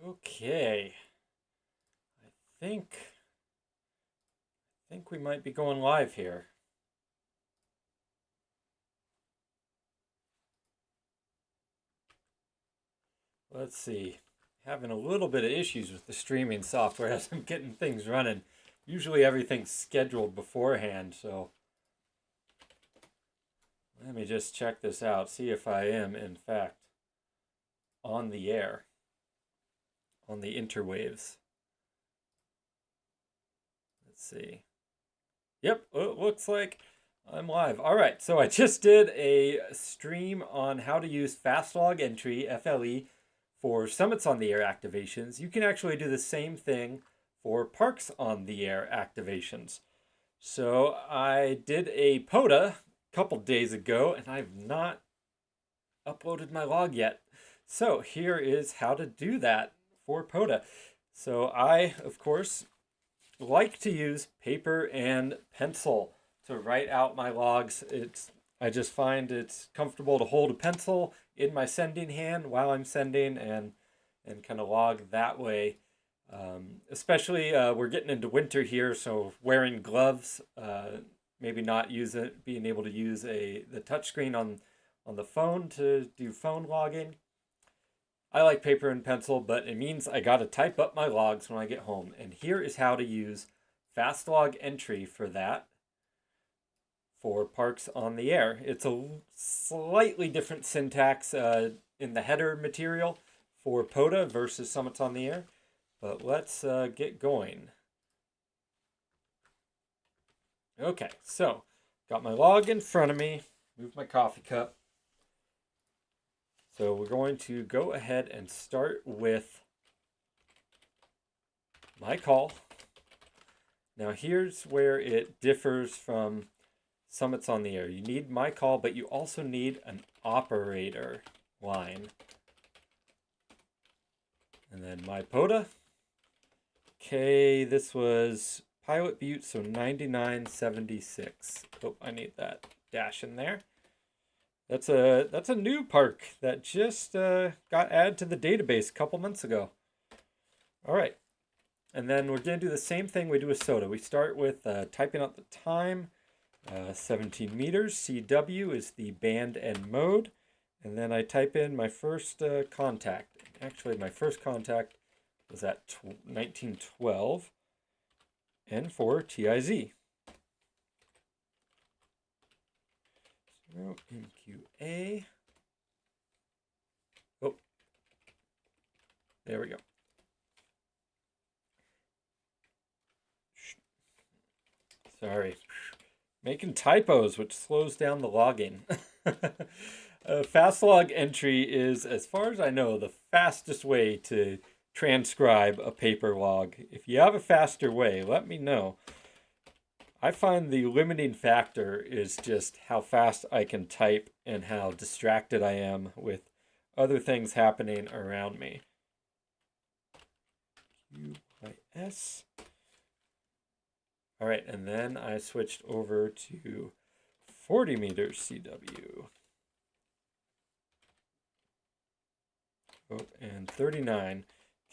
Okay, I think we might be going live here. Let's see. Having a little bit of issues with the streaming software as I'm getting things running. Usually everything's scheduled beforehand, so let me just check this out, see if I am in fact on the air, on the interwaves. Let's see. Yep, it looks like I'm live. All right, so I just did a stream on how to use fast log entry, FLE, for Summits on the Air activations. You can actually do the same thing for Parks on the Air activations. So I did a POTA a couple days ago, and I've not uploaded my log yet. So here is how to do that for POTA. So I, of course, like to use paper and pencil to write out my logs. I just find it's comfortable to hold a pencil in my sending hand while I'm sending and kind of log that way. Especially we're getting into winter here, so wearing gloves, maybe not being able to use the touchscreen on the phone to do phone logging. I like paper and pencil, but it means I got to type up my logs when I get home. And here is how to use fast log entry for that for Parks on the Air. It's a slightly different syntax in the header material for POTA versus Summits on the Air, but let's get going. Okay, so got my log in front of me, move my coffee cup. So we're going to go ahead and start with my call. Now here's where it differs from Summits on the Air. You need my call, but you also need an operator line. And then my POTA. Okay, this was Pilot Butte, so 9976. Oh, I need that dash in there. That's a new park that just got added to the database a couple months ago. All right, and then we're gonna do the same thing we do with SOTA. We start with typing out the time, 17 meters. CW is the band and mode, and then I type in my first contact. Actually, my first contact was at 1912, and for TIZ. So MQA. Oh, there we go. Sorry. Making typos, which slows down the logging. Fast log entry is, as far as I know, the fastest way to transcribe a paper log. If you have a faster way, let me know. I find the limiting factor is just how fast I can type and how distracted I am with other things happening around me. QYS. All right, and then I switched over to 40 meters CW. Oh, and 39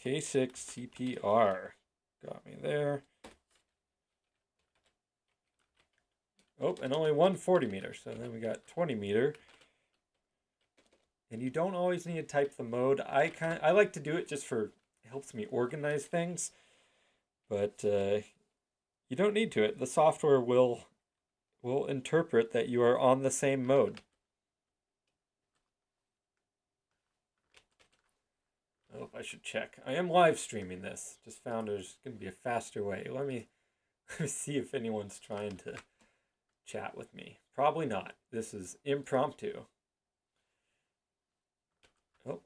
K6 CPR. Got me there. Oh, and only 140 meter. So then we got 20 meter. And you don't always need to type the mode. I like to do it just for, it helps me organize things. But you don't need to. The software will interpret that you are on the same mode. Oh, I should check. I am live streaming this. Just found there's going to be a faster way. Let me see if anyone's trying to chat with me. Probably not. This is impromptu. Oh.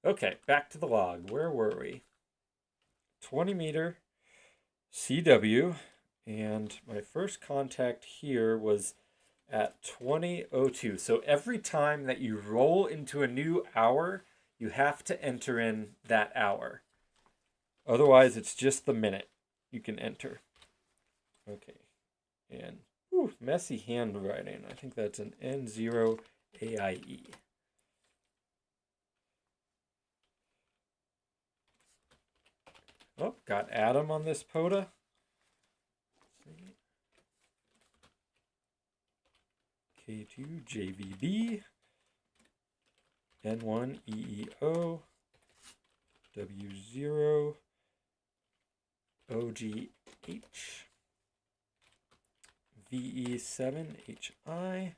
Okay, back to the log. Where were we? 20 meter CW, and my first contact here was at 20:02. So every time that you roll into a new hour, you have to enter in that hour. Otherwise, it's just the minute you can enter. Okay, and messy handwriting. I think that's an N0AIE. Oh, got Adam on this POTA. K2 JVB N1 EEO W0 OGH VE7HI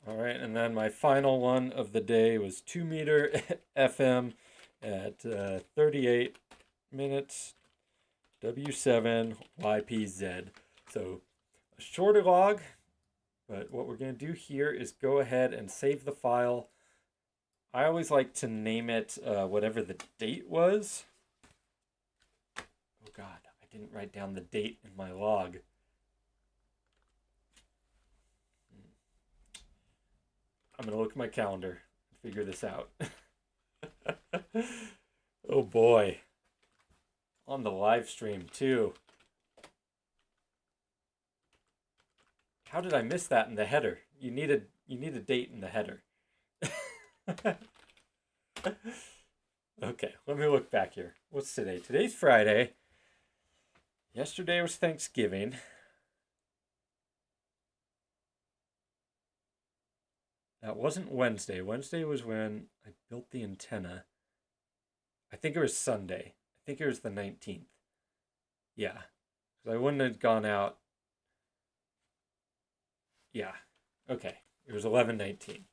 All right, and then my final one of the day was 2 meter FM at 38 minutes W7 YPZ. So a shorter log, but what we're going to do here is go ahead and save the file. I always like to name it whatever the date was. Oh God, I didn't write down the date in my log. I'm going to look at my calendar and figure this out. Oh boy. On the live stream too. How did I miss that in the header? You need a date in the header. Okay, let me look back here. What's today? Today's Friday. Yesterday was Thanksgiving. That wasn't Wednesday. Wednesday was when I built the antenna. I think it was Sunday. I think it was the 19th. Yeah, because I wouldn't have gone out. Yeah, okay. It was 11/19.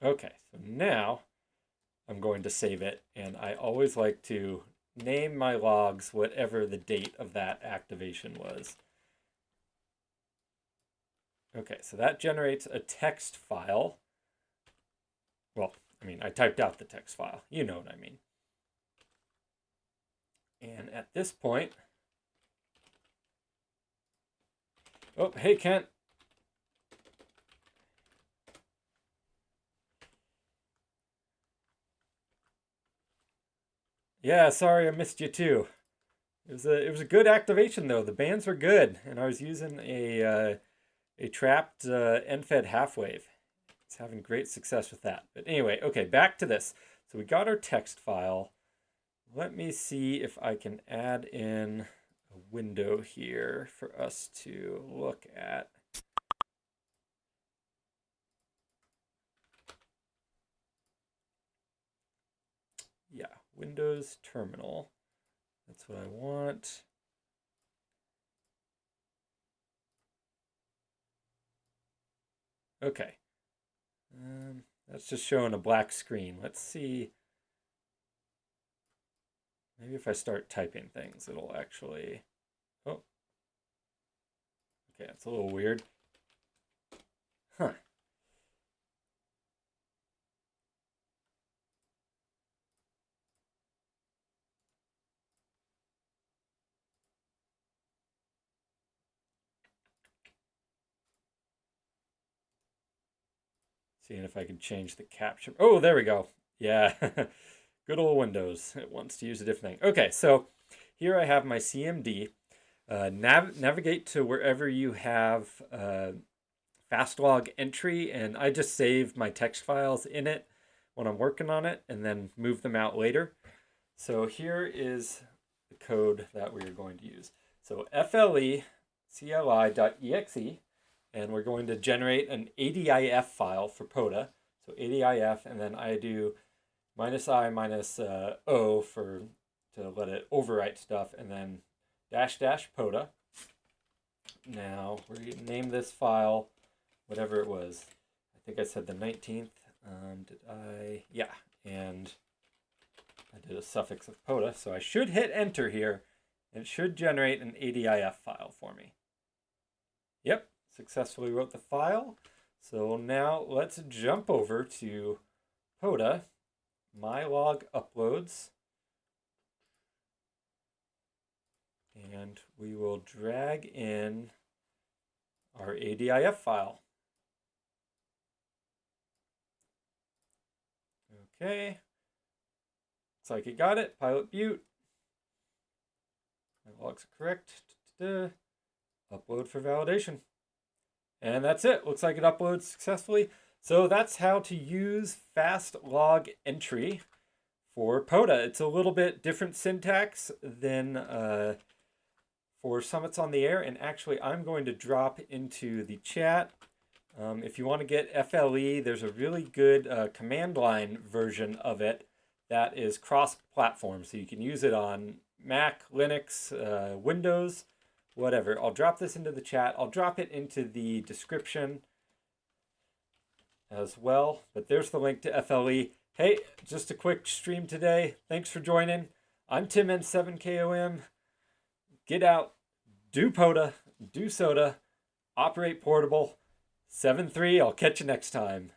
Okay, so now I'm going to save it, and I always like to name my logs whatever the date of that activation was. Okay, so that generates a text file. Well, I mean, I typed out the text file. You know what I mean. And at this point, oh, hey, Kent. Yeah, sorry I missed you too. It was a good activation though. The bands were good, and I was using a trapped end-fed half wave. It's having great success with that. But anyway, okay, back to this. So we got our text file. Let me see if I can add in a window here for us to look at. Yeah, Windows Terminal. That's what I want. Okay. That's just showing a black screen. Let's see. Maybe if I start typing things, it'll actually... Oh. Okay, it's a little weird. Huh. Seeing if I can change the capture. Oh, there we go. Yeah. Good old Windows. It wants to use a different thing. Okay, so here I have my CMD. Navigate to wherever you have fast log entry, and I just save my text files in it when I'm working on it and then move them out later. So here is the code that we're going to use. So FLE CLI.exe, and we're going to generate an ADIF file for POTA. So ADIF, and then I do -I -O to let it overwrite stuff, and then -- POTA. Now we're going to name this file whatever it was. I think I said the 19th. Did I? Yeah, and I did a suffix of POTA, so I should hit enter here, and it should generate an ADIF file for me. Yep, successfully wrote the file. So now let's jump over to POTA, my log uploads, and we will drag in our ADIF file. Okay. Looks like it got it. Pilot Butte. My logs are correct. Upload for validation. And that's it. Looks like it uploads successfully. So that's how to use fast log entry for POTA. It's a little bit different syntax than for Summits on the Air. And actually, I'm going to drop into the chat. If you want to get FLE, there's a really good command line version of it that is cross-platform. So you can use it on Mac, Linux, Windows, whatever. I'll drop this into the chat. I'll drop it into the description as well. But there's the link to FLE. Hey, just a quick stream today. Thanks for joining. I'm Tim N7KOM. Get out, do POTA, do SOTA, operate portable. 7-3. I'll catch you next time.